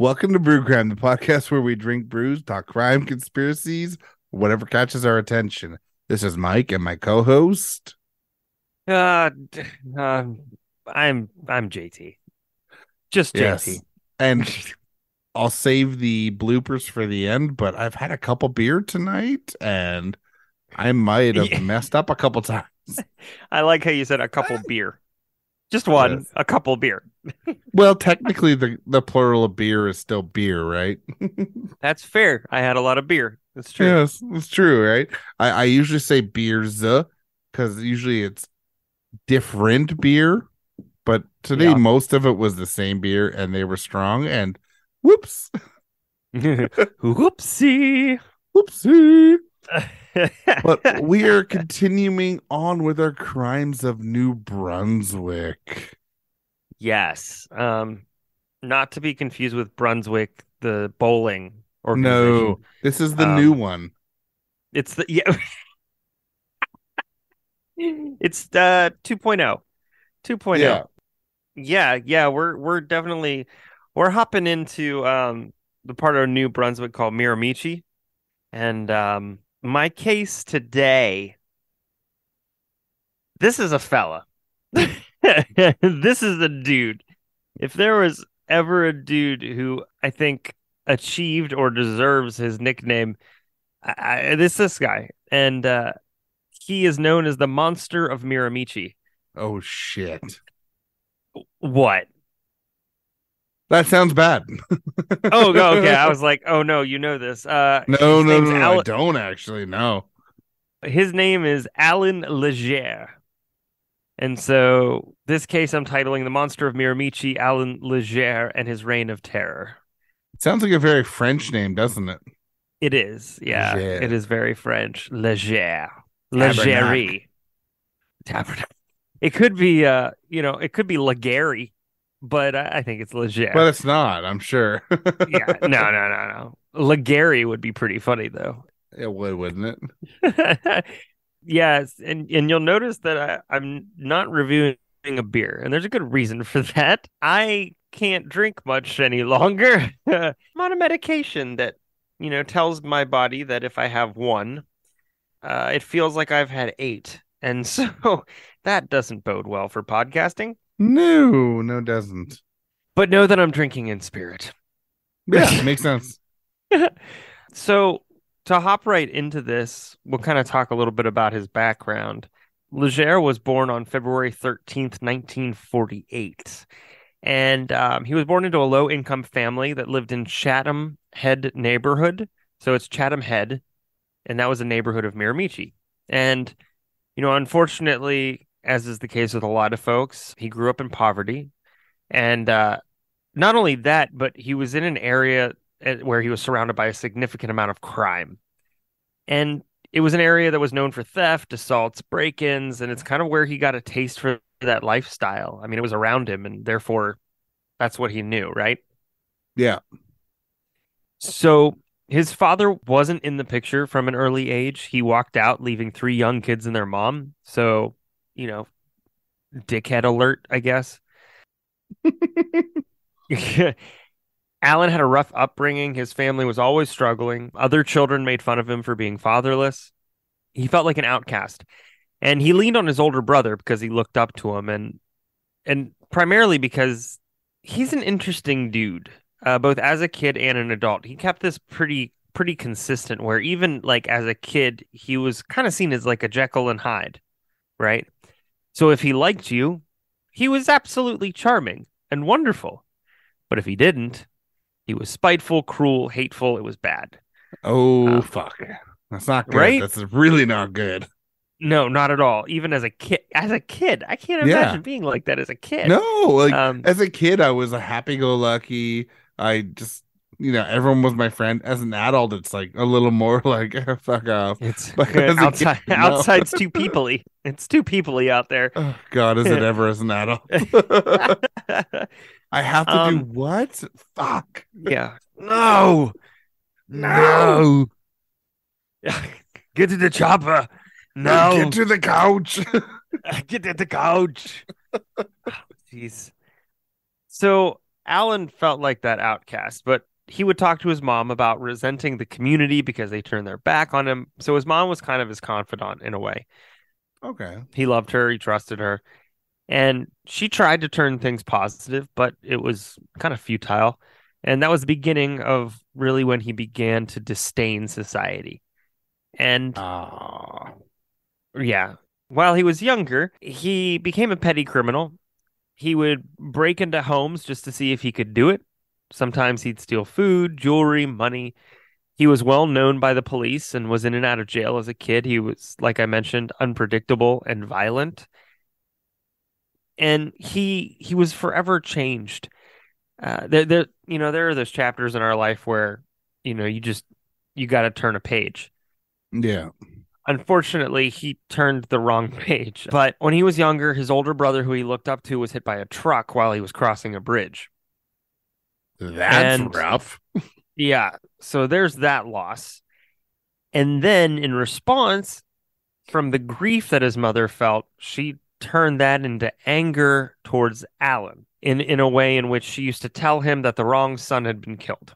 Welcome to Brew Crime, the podcast where we drink brews, talk crime, conspiracies, whatever catches our attention. This is Mike and my co-host. Uh, d- uh, I'm JT. Just Yes. JT. And I'll save the bloopers for the end, but I've had a couple beer tonight and I might have Yeah, messed up a couple times. I like how you said a couple beer. Just one, Yes. a couple beer. Well, technically the plural of beer is still beer, right? That's fair. I had a lot of beer. That's true. Yes, it's true, right? I usually say beers because usually it's different beer. But today, Yeah. most of it was the same beer and they were strong. And whoops, Whoopsie. whoopsie. But we are continuing on with our crimes of New Brunswick. Yes. Not to be confused with Brunswick, the bowling No, organization. this is the new Um, one. it's the yeah, it's 2.0. 2.0. Yeah. Yeah, we're definitely we're hopping into the part of New Brunswick called Miramichi. And my case today, this is a fella. This is a dude. If there was ever a dude who I think achieved or deserves his nickname, this guy. And he is known as the Monster of Miramichi. Oh, shit. What? That sounds bad. Oh, okay. I was like, oh no, you know this. No, His no, name's no, no. I Al. don't actually know. His name is Allan Legere. And so this case I'm titling The Monster of Miramichi, Allan Legere and His Reign of Terror. It sounds like a very French name, doesn't it? It is. Yeah, it Yeah. is very French. Legere. Tabernacle. Legere. Tabernacle. It could be it could be Legary, but I think it's But Legere. it's not, I'm sure. Yeah. No. Legary would be pretty funny though. It would, wouldn't it? Yes, and you'll notice that I'm not reviewing a beer, and there's a good reason for that. I can't drink much any longer. I'm on a medication that, tells my body that if I have one, it feels like I've had eight. And so that doesn't bode well for podcasting. No, no, doesn't. But know that I'm drinking in spirit. Yeah, makes sense. So to hop right into this, we'll kind of talk a little bit about his background. Legere was born on February 13th, 1948. And he was born into a low income family that lived in Chatham Head neighborhood. So it's Chatham Head, and that was a neighborhood of Miramichi. And, unfortunately, as is the case with a lot of folks, he grew up in poverty. And not only that, but he was in an area where he was surrounded by a significant amount of crime. And it was an area that was known for theft, assaults, break-ins, and it's kind of where he got a taste for that lifestyle. I mean, it was around him, and therefore that's what he knew, right? Yeah. So his father wasn't in the picture from an early age. He walked out, leaving three young kids and their mom. So, you know, dickhead alert, I guess. Allan had a rough upbringing. His family was always struggling. Other children made fun of him for being fatherless. He felt like an outcast. And he leaned on his older brother because he looked up to him and primarily because he's an interesting dude, both as a kid and an adult. He kept this pretty consistent where even like as a kid, he was kind of seen as like a Jekyll and Hyde, right? So if he liked you, he was absolutely charming and wonderful. But if he didn't, he was spiteful, cruel, hateful. It was bad. Oh, Um, fuck. That's not good. right? That's really not good. No, not at all. Even as a kid, I can't Yeah. imagine being like that as a kid. No, like Um, as a kid, I was a happy-go-lucky. I just, everyone was my friend. As an adult, it's like a little more like fuck off. it's But as a kid, no. outside's too peoply. It's too peoply out there. Oh God, is it ever as an adult? I have to do um, what? Fuck. yeah. No, No. no. Get to the chopper. Get No, to the couch. get to the couch. Jeez. So Allan felt like that outcast, but he would talk to his mom about resenting the community because they turned their back on him. So his mom was kind of his confidant in a way. Okay. He loved her, he trusted her, and she tried to turn things positive, but it was kind of futile. And that was the beginning of really when he began to disdain society. And Ah. yeah, while he was younger, he became a petty criminal. He would break into homes just to see if he could do it. Sometimes he'd steal food, jewelry, money. He was well known by the police and was in and out of jail as a kid. He was, like I mentioned, unpredictable and violent. And he was forever changed. There are those chapters in our life where, you got to turn a page. Yeah. Unfortunately, he turned the wrong page. But when he was younger, his older brother, who he looked up to, was hit by a truck while he was crossing a bridge. That's And rough. yeah, so there's that loss. And then in response, from the grief that his mother felt, she turned that into anger towards Allan in a way in which she used to tell him that the wrong son had been killed.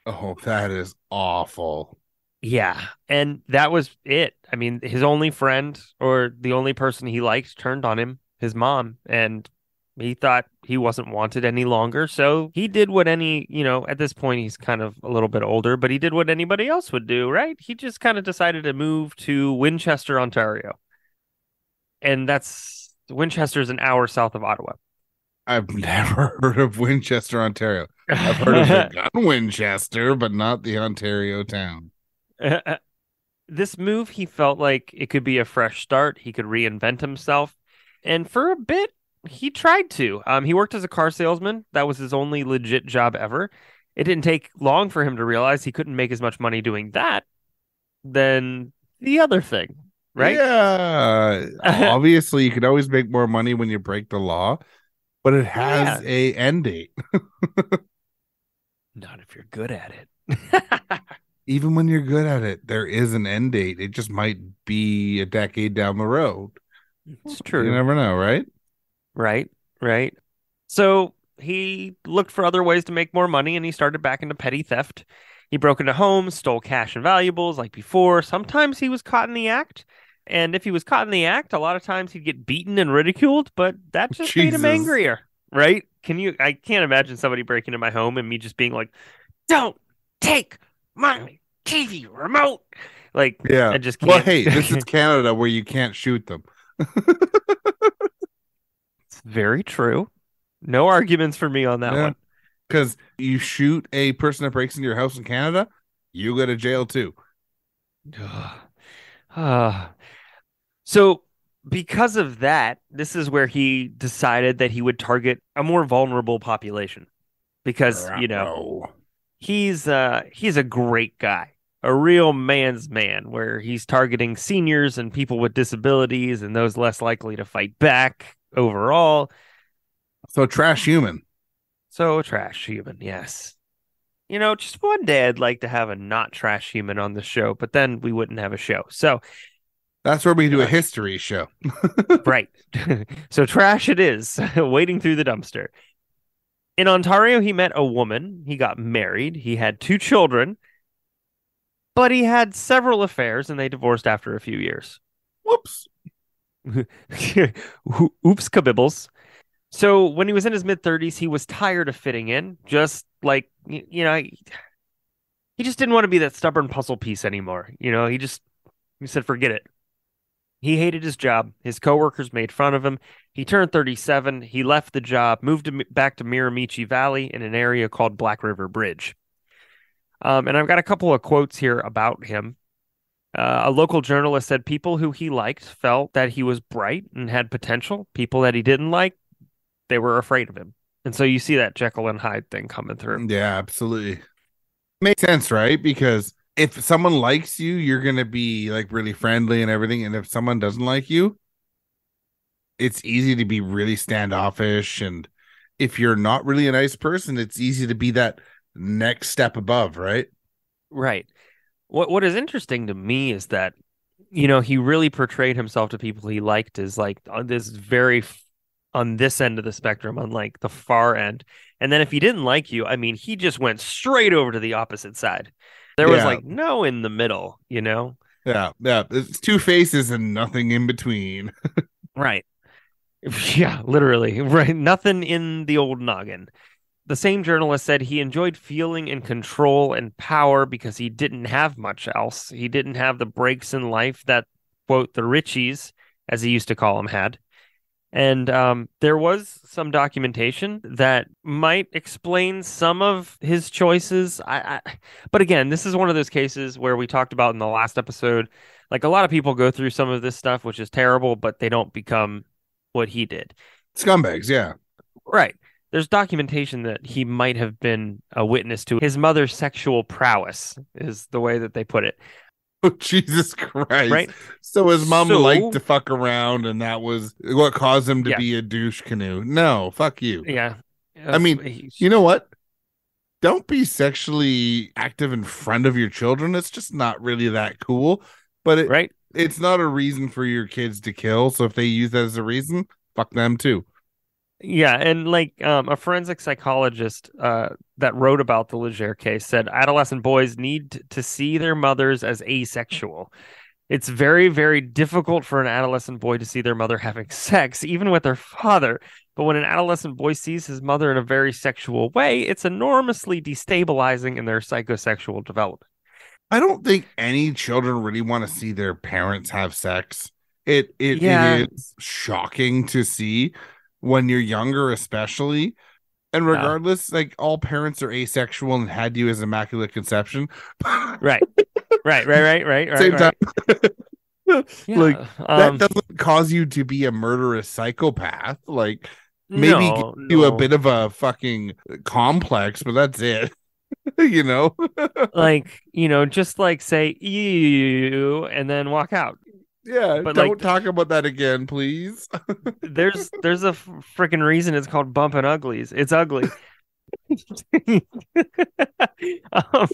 Oh, that is awful. Yeah, and that was it. I mean, his only friend or the only person he liked turned on him, his mom, and he thought he wasn't wanted any longer. So he did what at this point he's kind of a little bit older, but he did what anybody else would do, right? He just kind of decided to move to Winchester, Ontario. And Winchester's an hour south of Ottawa. I've never heard of Winchester, Ontario. I've heard of the gun Winchester, but not the Ontario town. This move, he felt like it could be a fresh start. He could reinvent himself. And for a bit, he tried to. He worked as a car salesman. That was his only legit job ever. It didn't take long for him to realize he couldn't make as much money doing that than the other thing, right? Yeah. Obviously, you can always make more money when you break the law, but it has Yeah. a end date. Not if you're good at it. Even when you're good at it, there is an end date. It just might be a decade down the road. It's You true. never know, right? Right, right. So he looked for other ways to make more money and he started back into petty theft. He broke into homes, stole cash and valuables like before. Sometimes he was caught in the act. And if he was caught in the act, a lot of times he'd get beaten and ridiculed, but that just made him Jesus. angrier, right? I can't imagine somebody breaking into my home and me just being like, don't take my TV remote. Like, Yeah. I just Well, can't. hey, this is Canada where you can't shoot them. It's very true. No arguments for me on that Yeah. one. Because you shoot a person that breaks into your house in Canada, you go to jail too. Ah. So, because of that, this is where he decided that he would target a more vulnerable population because, Oh. he's a great guy, a real man's man, where he's targeting seniors and people with disabilities and those less likely to fight back overall. So trash human. So, trash human, yes. Just one day I'd like to have a not trash human on the show, but then we wouldn't have a show. So, That's where we do a uh, history show. right. So trash it is, wading through the dumpster. In Ontario, he met a woman. He got married. He had two children, but he had several affairs and they divorced after a few years. Whoops. Oops, kabibbles. So when he was in his mid 30s, he was tired of fitting in. Just like, he just didn't want to be that stubborn puzzle piece anymore. He said, forget it. He hated his job. His coworkers made fun of him. He turned 37. He left the job, moved back to Miramichi Valley in an area called Black River Bridge. And I've got a couple of quotes here about him. A local journalist said people who he liked felt that he was bright and had potential. People that he didn't like, they were afraid of him. And so you see that Jekyll and Hyde thing coming through. Yeah, absolutely. Makes sense, right? Because if someone likes you, you're going to be like really friendly and everything. And if someone doesn't like you, it's easy to be really standoffish. And if you're not really a nice person, it's easy to be that next step above, right? Right. What is interesting to me is that, he really portrayed himself to people he liked as like this very on this end of the spectrum, on like the far end. And then if he didn't like you, I mean, he just went straight over to the opposite side. There was Yeah, like no in the middle, you know? yeah. It's two faces and nothing in between. Right. Yeah, literally. Right. Nothing in the old noggin. The same journalist said he enjoyed feeling in control and power because he didn't have much else. He didn't have the breaks in life that, quote, the Richies, as he used to call them, had. And there was some documentation that might explain some of his choices. But again, this is one of those cases where we talked about in the last episode. Like a lot of people go through some of this stuff, which is terrible, but they don't become what he did. Scumbags, yeah. Right. There's documentation that he might have been a witness to his mother's sexual prowess, is the way that they put it. Oh, Jesus Christ. Right. So his mom liked So, to fuck around, and that was what caused him to yeah, be a douche canoe. No, fuck you. yeah. I mean, you know what? Don't be sexually active in front of your children. It's just not really that cool. But Right. it's not a reason for your kids to kill. So if they use that as a reason, fuck them too. Yeah, and like a forensic psychologist that wrote about the Legere case said adolescent boys need to see their mothers as asexual. It's very, very difficult for an adolescent boy to see their mother having sex, even with their father. But when an adolescent boy sees his mother in a very sexual way, it's enormously destabilizing in their psychosexual development. I don't think any children really want to see their parents have sex. It Yeah, is shocking to see when you're younger, especially. And yeah, regardless, like all parents are asexual and had you as immaculate conception. right, Same time, right. like Yeah, that doesn't cause you to be a murderous psychopath. Like maybe give no, you a no. bit of a fucking complex, but that's it. You know? Like, just like say ew and then walk out. Yeah, But like don't talk about that again, please. there's a freaking reason it's called bumping uglies. It's ugly. Um,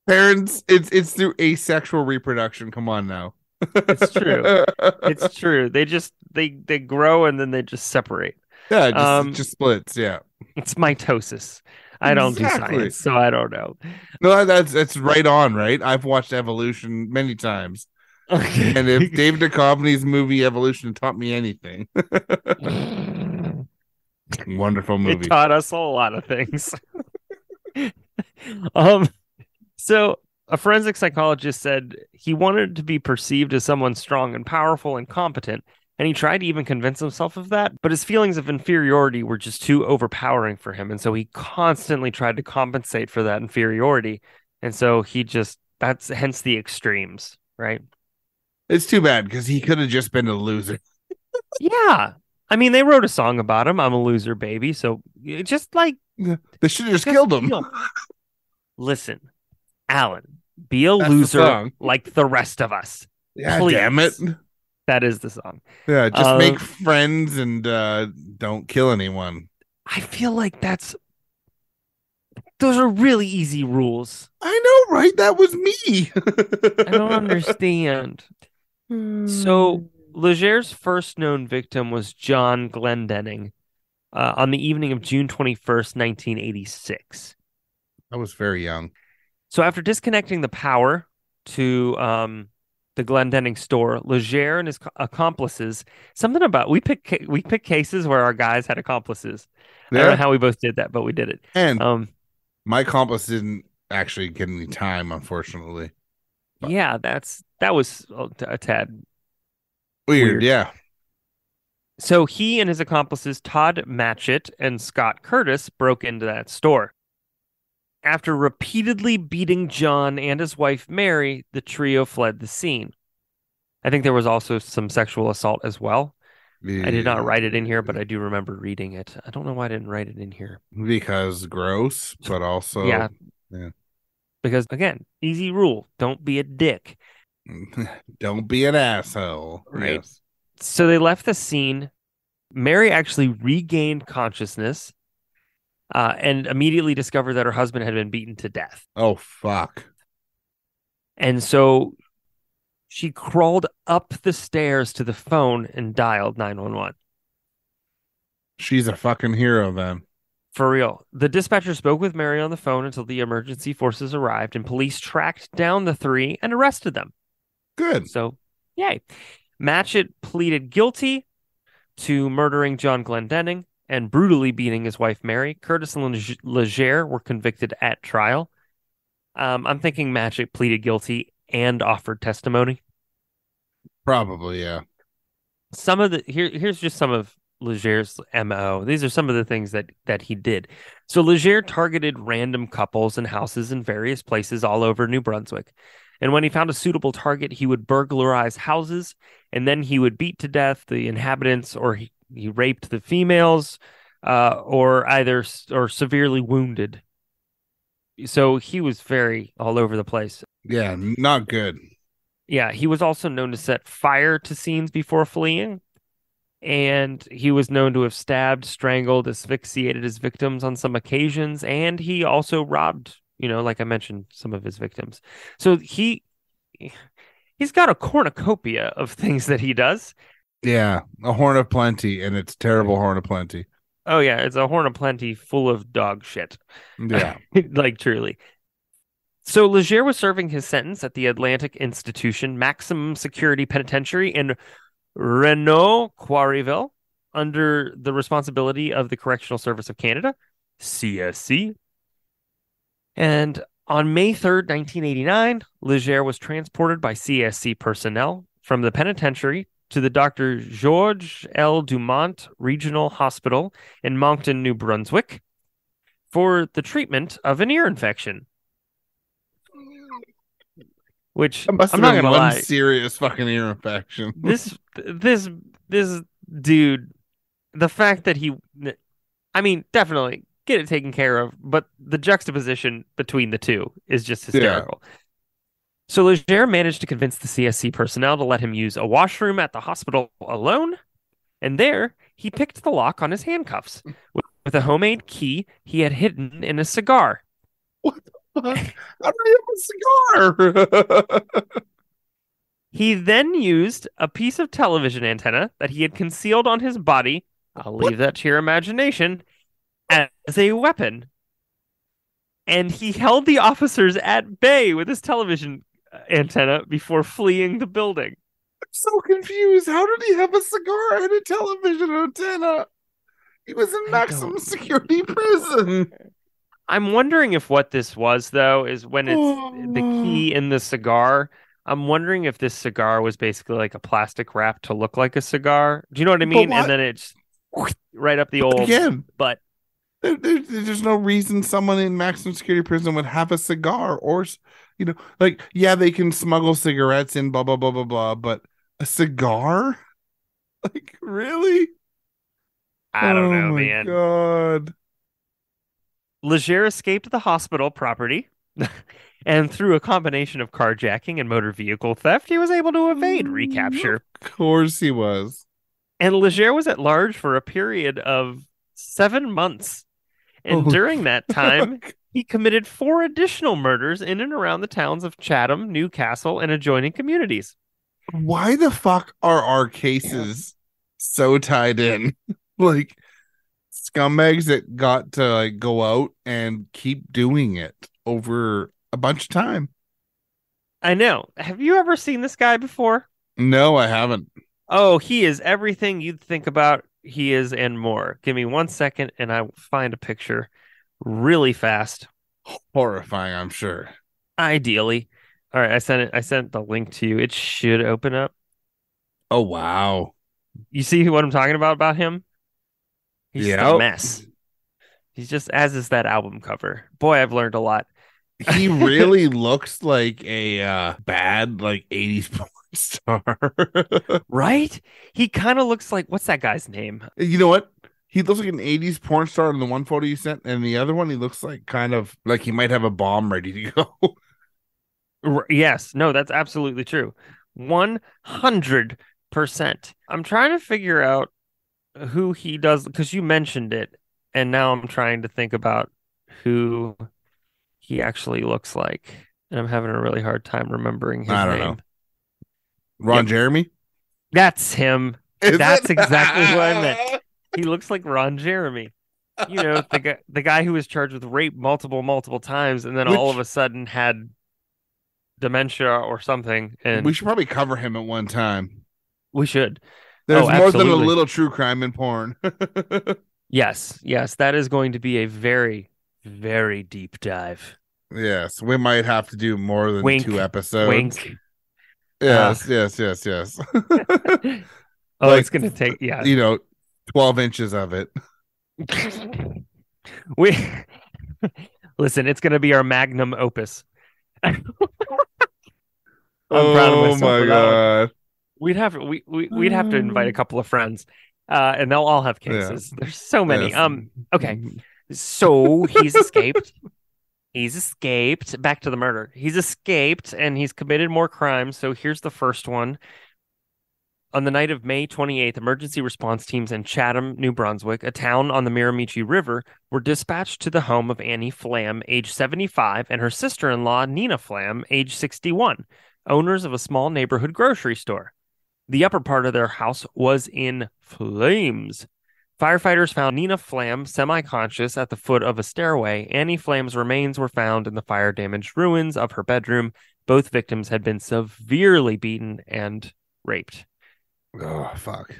Parents, it's through asexual reproduction. Come on now. it's true. It's true. They grow and then they just separate. Yeah, it Um, just splits. Yeah, it's mitosis. I don't do exactly. science, so I don't know. No, that's right on. Right, I've watched Evolution many times, and if Okay. David Duchovny's movie Evolution taught me anything, wonderful It movie. taught us a lot of things. Um, So, a forensic psychologist said he wanted to be perceived as someone strong and powerful and competent, and he tried to even convince himself of that, but his feelings of inferiority were just too overpowering for him, and so he constantly tried to compensate for that inferiority. And so that's hence the extremes, right? It's too bad because he could have just been a loser. Yeah. I mean, they wrote a song about him, I'm a loser, baby. So just like, They should have just just killed him. listen, Alan, be a That's the loser song. like the rest of us. Yeah, damn it. Please. That is the song. Yeah, just make Um, friends and don't kill anyone. I feel like those are really easy rules. I know, right? That was me. I don't understand. So Legere's first known victim was John Glendenning on the evening of June 21st, 1986. I was very young. So after disconnecting the power to the Glendenning store, Legere and his accomplices, something about we pick cases where our guys had accomplices. I don't know Yeah. how we both did that, but we did it. And Um, my accomplice didn't actually get any time, unfortunately. But yeah, that was a tad weird, weird. yeah. So he and his accomplices Todd Matchett and Scott Curtis broke into that store. After repeatedly beating John and his wife Mary, the trio fled the scene. I think there was also some sexual assault as well. I did not write it in here, but I do remember reading it. I don't know why I didn't write it in here. Because gross, but also Yeah, yeah. because again, easy rule, don't be a dick, Don't be an asshole. right? Yes. So they left the scene. Mary actually regained consciousness and immediately discovered that her husband had been beaten to death. Oh fuck. And so She crawled up the stairs to the phone and dialed 911. She's a fucking hero then. For real. The dispatcher spoke with Mary on the phone until the emergency forces arrived and police tracked down the three and arrested them. Good. So, yay. Matchett pleaded guilty to murdering John Glendenning and brutally beating his wife Mary. Curtis and Legere were convicted at trial. I'm thinking Matchett pleaded guilty and offered testimony. Probably, yeah. Here's just some of Legere's MO. These are some of the things that he did. So Legere targeted random couples and houses in various places all over New Brunswick. And when he found a suitable target, he would burglarize houses and then he would beat to death the inhabitants, or he raped the females, or severely wounded. So he was very all over the place. Yeah, not good. Yeah, he was also known to set fire to scenes before fleeing, and he was known to have stabbed, strangled, asphyxiated his victims on some occasions, and he also robbed, like I mentioned, some of his victims. So he's got a cornucopia of things that he does. Yeah, a horn of plenty, and it's terrible horn of plenty. Oh yeah, it's a horn of plenty full of dog shit. Yeah. Like truly. So Legere was serving his sentence at the Atlantic Institution Maximum Security Penitentiary in Renault Quarryville under the responsibility of the Correctional Service of Canada, CSC. And on May 3rd, 1989, Legere was transported by CSC personnel from the penitentiary to the Dr. Georges L. Dumont Regional Hospital in Moncton, New Brunswick, for the treatment of an ear infection. Which That must I'm have not been gonna one lie, serious fucking ear infection. this dude, the fact that I mean, definitely get it taken care of, but the juxtaposition between the two is just Yeah. hysterical. So Legere managed to convince the CSC personnel to let him use a washroom at the hospital alone, and there he picked the lock on his handcuffs with a homemade key he had hidden in a cigar. What the fuck? How do you have a cigar? He then used a piece of television antenna that he had concealed on his body. I'll What? leave that to your imagination as a weapon. And he held the officers at bay with his television antenna before fleeing the building. I'm so confused. How did he have a cigar and a television antenna? He was in I maximum don't. security prison. I'm wondering if what this was, though, is when it's the Oh, key in the cigar. I'm wondering if this cigar was basically like a plastic wrap to look like a cigar. Do you know what I but mean? And what? then it's right up the old Again, butt. there's no reason someone in maximum security prison would have a cigar or, like, yeah, they can smuggle cigarettes in, blah, blah, blah, blah, blah, but a cigar? Like, really? I don't Oh know, my man. God. Legere escaped the hospital property, and through a combination of carjacking and motor vehicle theft, he was able to evade recapture. Of course he was. And Legere was at large for a period of 7 months. And Holy during that time, fuck. he committed 4 additional murders in and around the towns of Chatham, Newcastle, and adjoining communities. Why the fuck are our cases so tied in? Like, scumbags that got to like go out and keep doing it over a bunch of time. I know. Have you ever seen this guy before? No, I haven't. Oh, he is everything you'd think about. He is and more. Give me 1 second and I will find a picture really fast. Horrifying, I'm sure. Ideally. All right, I sent it. I sent the link to you. It should open up. Oh wow. You see what I'm talking about him? He's just a Yep. mess. He's just as is that album cover. Boy, I've learned a lot. He really looks like a bad like 80s porn star. Right? He kind of looks like what's that guy's name? You know what? He looks like an 80s porn star in the one photo you sent, and the other one he looks like kind of like he might have a bomb ready to go. Yes, no, that's absolutely true. 100%. I'm trying to figure out who he does because you mentioned it, and now I'm trying to think about who he actually looks like, and I'm having a really hard time remembering his I don't know. name. Ron Yep, Jeremy? that's him. Is That's exactly who I meant. it? He looks like Ron Jeremy. The guy who was charged with rape multiple times, and then all of a Which sudden had dementia or something. we And should probably cover him at one time. we should. Oh, There's more than a absolutely. little true crime in porn. Yes, yes, that is going to be a very, very deep dive. Yes, we might have to do more than two Wink, episodes. wink. Uh, Yes, yes, yes, yes. oh, it's Like, gonna take, yeah. you know, 12 inches of it. We listen, it's gonna be our magnum opus. I'm proud of Oh myself my for that one. God. We'd have to invite a couple of friends, and they'll all have Yeah, cases. There's so many. yes. Okay. So he's escaped. He's escaped. Back to the murder. He's escaped and he's committed more crimes. So here's the first one. On the night of May 28th, emergency response teams in Chatham, New Brunswick, a town on the Miramichi River, were dispatched to the home of Annie Flam, age 75, and her sister-in-law, Nina Flam, age 61, owners of a small neighborhood grocery store. The upper part of their house was in flames. Firefighters found Nina Flam semi-conscious at the foot of a stairway. Annie Flam's remains were found in the fire-damaged ruins of her bedroom. Both victims had been severely beaten and raped. Oh, fuck.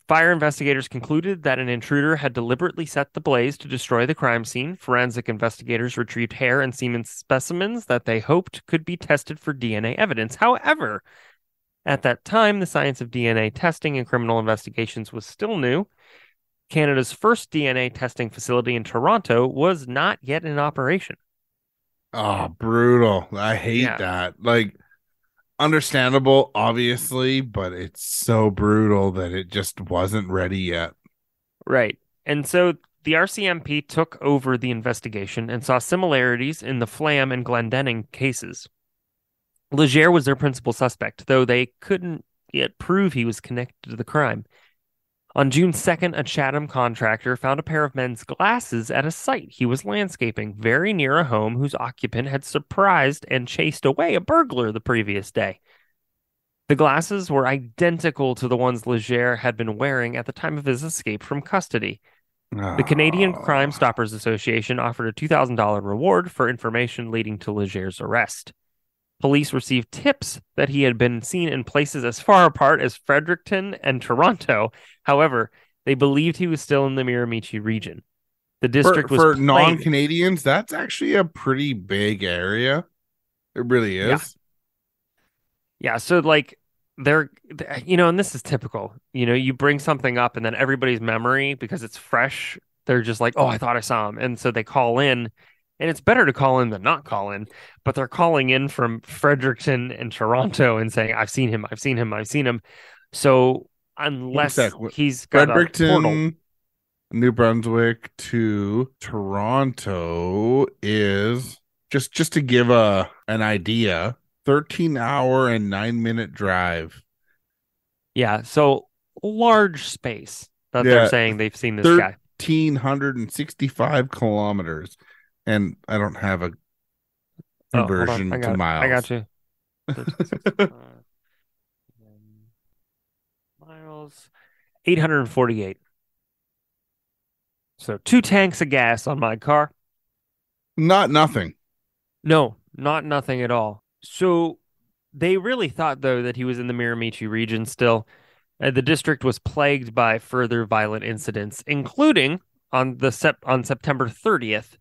Fire investigators concluded that an intruder had deliberately set the blaze to destroy the crime scene. Forensic investigators retrieved hair and semen specimens that they hoped could be tested for DNA evidence. However, at that time, the science of DNA testing in criminal investigations was still new. Canada's first DNA testing facility in Toronto was not yet in operation. Oh, brutal. I hate Yeah, that. Like, understandable, obviously, but it's so brutal that it just wasn't ready yet. right. And so the RCMP took over the investigation and saw similarities in the Flam and Glendenning cases. Legere was their principal suspect, though they couldn't yet prove he was connected to the crime. On June 2nd, a Chatham contractor found a pair of men's glasses at a site he was landscaping very near a home whose occupant had surprised and chased away a burglar the previous day. The glasses were identical to the ones Legere had been wearing at the time of his escape from custody. The Canadian Oh, Crime Stoppers Association offered a $2,000 reward for information leading to Legere's arrest. Police received tips that he had been seen in places as far apart as Fredericton and Toronto. However, they believed he was still in the Miramichi region. The for district was for plagued. non-Canadians, that's actually a pretty big area. It really Yeah. is. Yeah. So, like, and this is typical. You bring something up and then everybody's memory, because it's fresh, they're just like, oh, I thought I saw him. And so they call in. And it's better to call in than not call in, but they're calling in from Fredericton and Toronto and saying, I've seen him, I've seen him, I've seen him. So One sec. unless he's got a portal, Fredericton, New Brunswick to Toronto is just to give an idea, 13-hour and 9-minute drive. yeah, so large space that they're Yeah, saying they've seen this guy. 1,365 kilometers. And I don't have a Oh, hold on, conversion to I got miles. you. 1365 miles, 848. So 2 tanks of gas on my car. Not nothing. No, not nothing at all. So they really thought, though, that he was in the Miramichi region still. The district was plagued by further violent incidents, including on September 30th.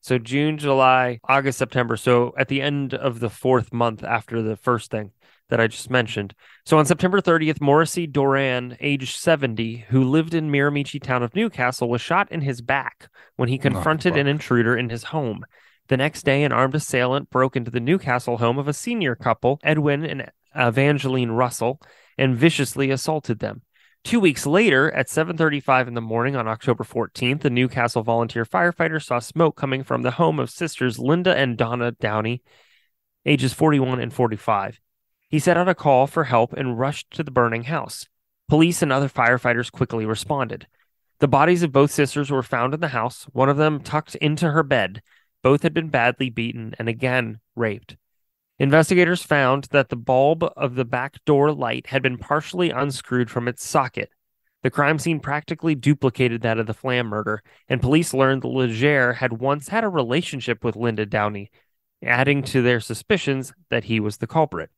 So June, July, August, September. So at the end of the fourth month after the first thing that I just mentioned. So on September 30th, Morrissey Doran, age 70, who lived in Miramichi town of Newcastle, was shot in his back when he Oh, confronted an fuck. intruder in his home. The next day, an armed assailant broke into the Newcastle home of a senior couple, Edwin and Evangeline Russell, and viciously assaulted them. 2 weeks later, at 7:35 in the morning on October 14th, the Newcastle volunteer firefighter saw smoke coming from the home of sisters Linda and Donna Downey, ages 41 and 45. He set out a call for help and rushed to the burning house. Police and other firefighters quickly responded. The bodies of both sisters were found in the house, one of them tucked into her bed. Both had been badly beaten and again raped. Investigators found that the bulb of the back door light had been partially unscrewed from its socket. The crime scene practically duplicated that of the Flam murder, and police learned that Legere had once had a relationship with Linda Downey, adding to their suspicions that he was the culprit.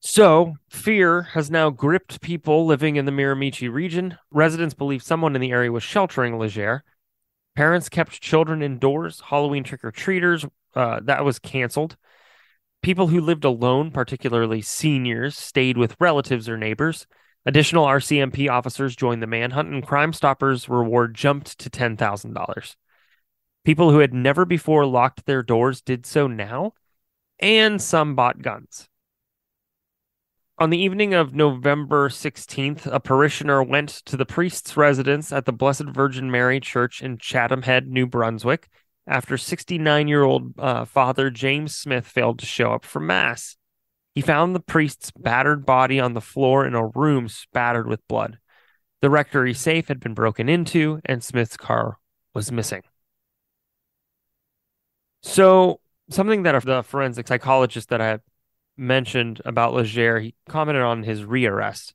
So, fear has now gripped people living in the Miramichi region. Residents believe someone in the area was sheltering Legere. Parents kept children indoors. Halloween trick-or-treaters, that was canceled. People who lived alone, particularly seniors, stayed with relatives or neighbors. Additional RCMP officers joined the manhunt, and Crime Stoppers' reward jumped to $10,000. People who had never before locked their doors did so now, and some bought guns. On the evening of November 16th, a parishioner went to the priest's residence at the Blessed Virgin Mary Church in Chatham Head, New Brunswick, after 69-year-old Father James Smith failed to show up for Mass. He found the priest's battered body on the floor in a room spattered with blood. The rectory safe had been broken into, and Smith's car was missing. So, something that the forensic psychologist that I mentioned about Legere, he commented on his rearrest.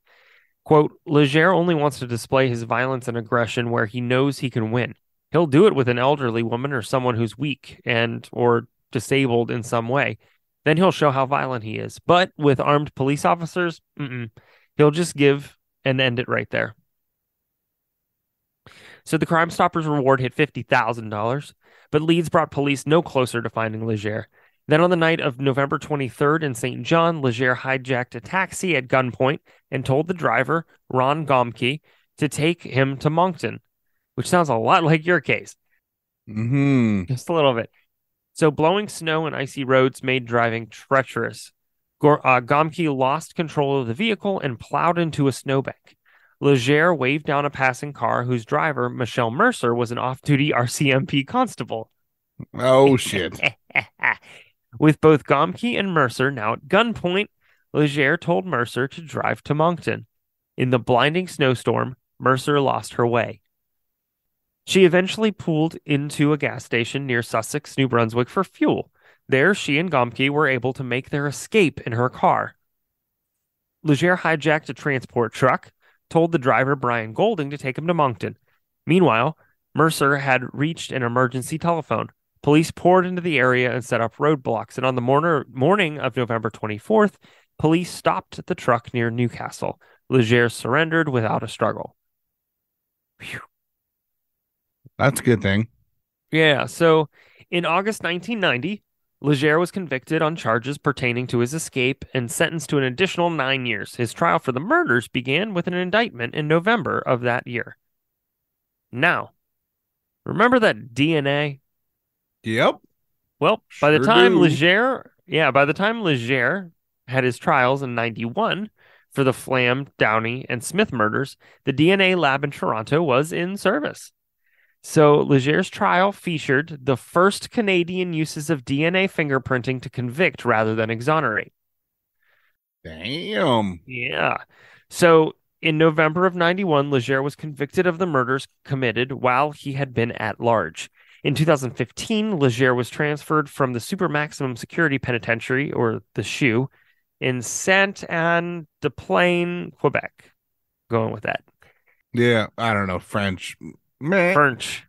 Quote, Legere only wants to display his violence and aggression where he knows he can win. He'll do it with an elderly woman or someone who's weak and or disabled in some way. Then he'll show how violent he is. But with armed police officers, he'll just give and end it right there. So the Crime Stoppers reward hit $50,000, but leads brought police no closer to finding Legere. Then on the night of November 23rd in St. John, Legere hijacked a taxi at gunpoint and told the driver, Ron Gomke, to take him to Moncton, which sounds a lot like your case. Mm-hmm. Just a little bit. So blowing snow and icy roads made driving treacherous. Gomke lost control of the vehicle and plowed into a snowbank. Legere waved down a passing car whose driver, Michelle Mercer, was an off-duty RCMP constable. Oh, shit. With both Gomke and Mercer now at gunpoint, Legere told Mercer to drive to Moncton. In the blinding snowstorm, Mercer lost her way. She eventually pulled into a gas station near Sussex, New Brunswick for fuel. There, she and Gomke were able to make their escape in her car. Legere hijacked a transport truck, told the driver, Brian Golding, to take him to Moncton. Meanwhile, Mercer had reached an emergency telephone. Police poured into the area and set up roadblocks, and on the morning of November 24th, police stopped the truck near Newcastle. Legere surrendered without a struggle. Whew. That's a good thing. Yeah, so in August 1990, Legere was convicted on charges pertaining to his escape and sentenced to an additional 9 years. His trial for the murders began with an indictment in November of that year. Now, remember that DNA? Yep. Well, by the Sure time do. Legere had his trials in 91 for the Flam, Downey, and Smith murders, the DNA lab in Toronto was in service. So Legere's trial featured the first Canadian uses of DNA fingerprinting to convict rather than exonerate. Damn. Yeah. So in November of 91, Legere was convicted of the murders committed while he had been at large. In 2015, Legere was transferred from the Super Maximum Security Penitentiary, or the SHU, in Saint-Anne-de-Plaine, Quebec. Going with that. Yeah, I don't know. French. Meh. French.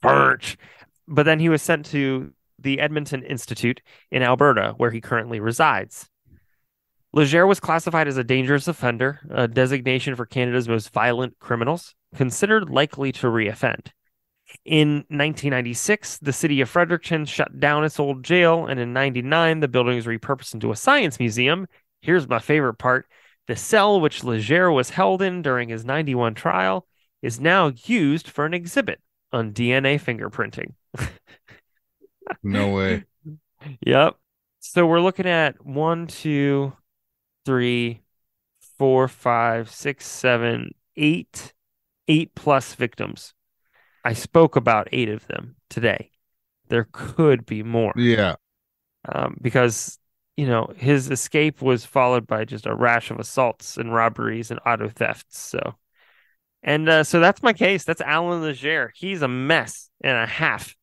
But then he was sent to the Edmonton Institute in Alberta, where he currently resides. Legere was classified as a dangerous offender, a designation for Canada's most violent criminals, considered likely to reoffend. In 1996, the city of Fredericton shut down its old jail, and in 99, the building was repurposed into a science museum. Here's my favorite part. The cell which Legere was held in during his 91 trial is now used for an exhibit on DNA fingerprinting. No way. Yep. So we're looking at 1, 2, 3, 4, 5, 6, 7, 8, 8+ victims. I spoke about 8 of them today. There could be more. Yeah. Because, his escape was followed by just a rash of assaults and robberies and auto thefts. So that's my case. That's Allan Legere. He's a mess and a half.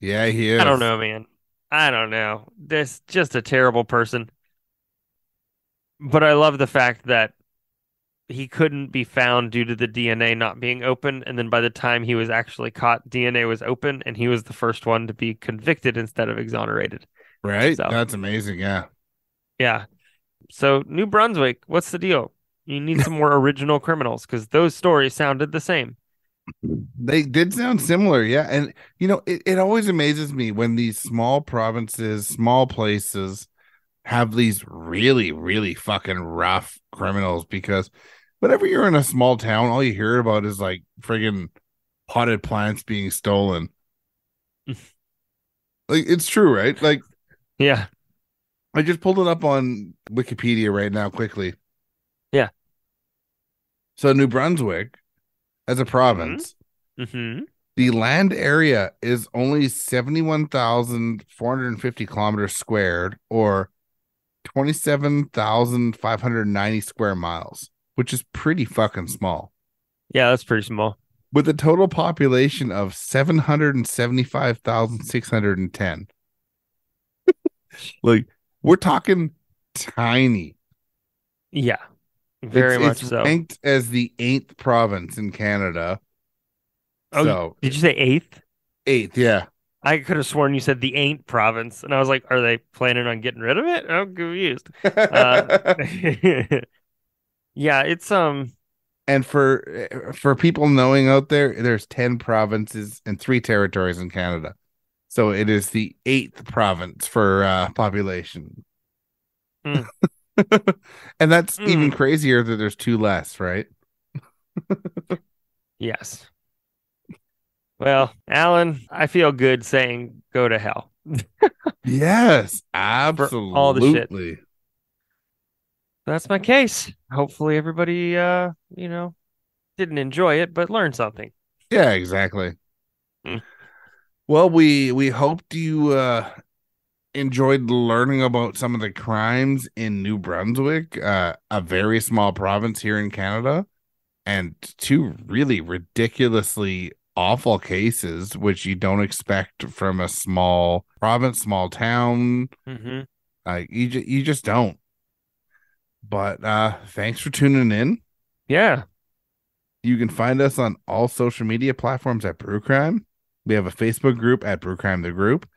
Yeah, he I don't is. know, man. I don't know. This just a terrible person. But I love the fact that he couldn't be found due to the DNA not being open, and then by the time he was actually caught, DNA was open, and he was the first one to be convicted instead of exonerated. Right? So, That's amazing. Yeah. yeah. So, New Brunswick, what's the deal? You need some more original criminals because those stories sounded the same. They did sound similar. Yeah. And, it always amazes me when these small provinces, small places have these really, really fucking rough criminals because whenever you're in a small town, all you hear about is like friggin' potted plants being stolen. Like, it's true, right? Like, Yeah. I just pulled it up on Wikipedia right now quickly. Yeah. So, New Brunswick, as a Hmm. province, Hmm. the land area is only 71,450 kilometers squared or 27,590 square miles, which is pretty fucking small. Yeah, that's pretty small. With a total population of 775,610. Like, we're talking tiny. Yeah, It's very much it's so. ranked as the eighth province in Canada. Oh, So did you say eighth? eighth, yeah. I could have sworn you said the ain't province, and I was like, are they planning on getting rid of it? I'm confused. Uh, yeah, it's And for people knowing out there, there's 10 provinces and 3 territories in Canada. So it is the eighth province for population. mm, And that's even mm, crazier that there's 2 less, right? yes. Well, Alan, I feel good saying go to hell Yes, for all the shit. absolutely. That's my case. Hopefully everybody didn't enjoy it, but learned something. Yeah, exactly. Mm. Well, we hoped you enjoyed learning about some of the crimes in New Brunswick, a very small province here in Canada, and 2 really ridiculously awful cases, which you don't expect from a small province, small town. Hmm. Like you just don't. But thanks for tuning in. Yeah. You can find us on all social media platforms at Brew Crime. We have a Facebook group at Brew Crime the Group.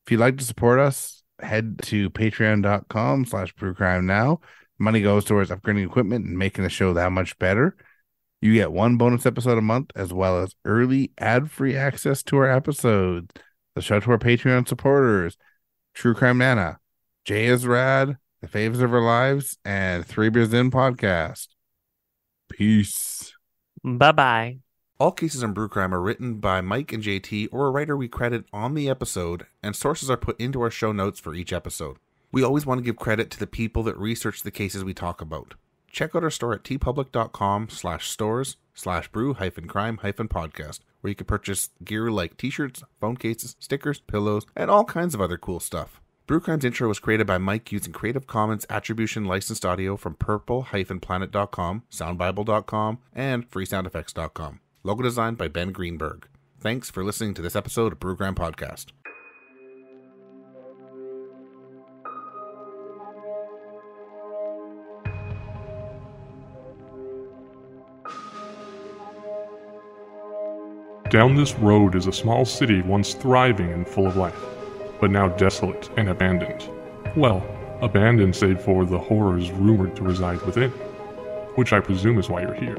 If you'd like to support us, head to patreon.com/brewcrime now. Money goes towards upgrading equipment and making the show that much better. You get 1 bonus episode a month, as well as early ad-free access to our episodes. The show to our Patreon supporters, True Crime Nana, Jay is Rad, The Faves of Our Lives, and 3 Beers In Podcast. Peace. Bye-bye. All cases on Brew Crime are written by Mike and JT or a writer we credit on the episode, and sources are put into our show notes for each episode. We always want to give credit to the people that research the cases we talk about. Check out our store at tpublic.com/stores/brew-crime-podcast, where you can purchase gear like t-shirts, phone cases, stickers, pillows, and all kinds of other cool stuff. Brew Crime's intro was created by Mike using Creative Commons Attribution licensed audio from purple-planet.com, soundbible.com, and freesoundeffects.com. Logo designed by Ben Greenberg. Thanks for listening to this episode of Brew Crime Podcast. Down this road is a small city once thriving and full of life, but now desolate and abandoned. Well, abandoned save for the horrors rumored to reside within, which I presume is why you're here.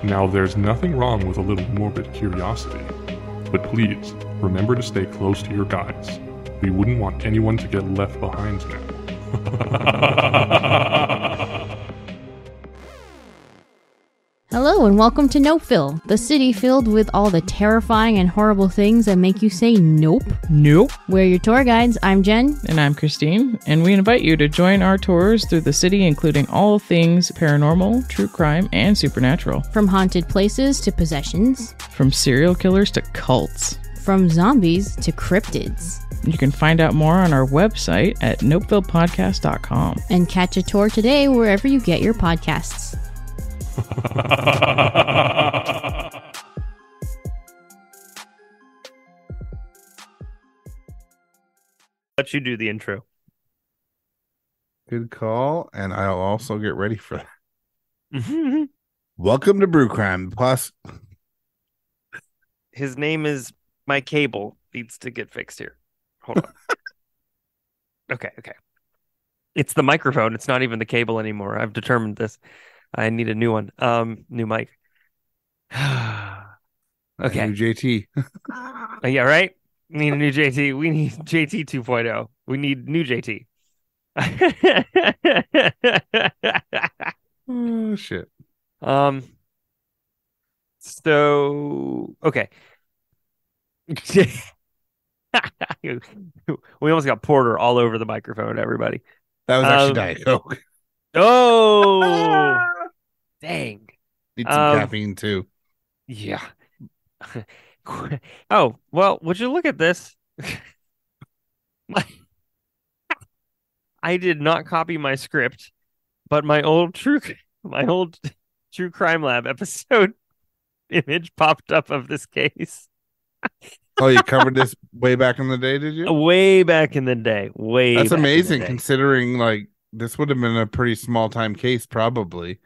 Now, there's nothing wrong with a little morbid curiosity, but please, remember to stay close to your guides. We wouldn't want anyone to get left behind now. Hello and welcome to Nopeville, the city filled with all the terrifying and horrible things that make you say nope. Nope. We're your tour guides. I'm Jen. And I'm Christine, and we invite you to join our tours through the city, including all things paranormal, true crime, and supernatural. From haunted places to possessions, From serial killers to cults. from zombies to cryptids. You can find out more on our website at nopevillepodcast.com. And catch a tour today wherever you get your podcasts. let you do the intro. Good call, and I'll also get ready for that. Welcome to Brew Crime. Plus, His name is my cable needs to get fixed here. Hold on. Okay. It's the microphone. It's not even the cable anymore. I've determined this. I need a new one. New mic. Okay. New JT. Yeah, right? We need a new JT. We need JT 2.0. We need new JT. Oh shit. So okay. We almost got Porter all over the microphone, everybody. That was actually Diet Coke. Oh, dang. Need some caffeine too. Yeah. Oh, well, would you look at this? I did not copy my script, but my old True Crime Lab episode image popped up of this case. Oh, you covered this way back in the day, did you? Way back in the day. That's amazing, considering like this would have been a pretty small time case, probably.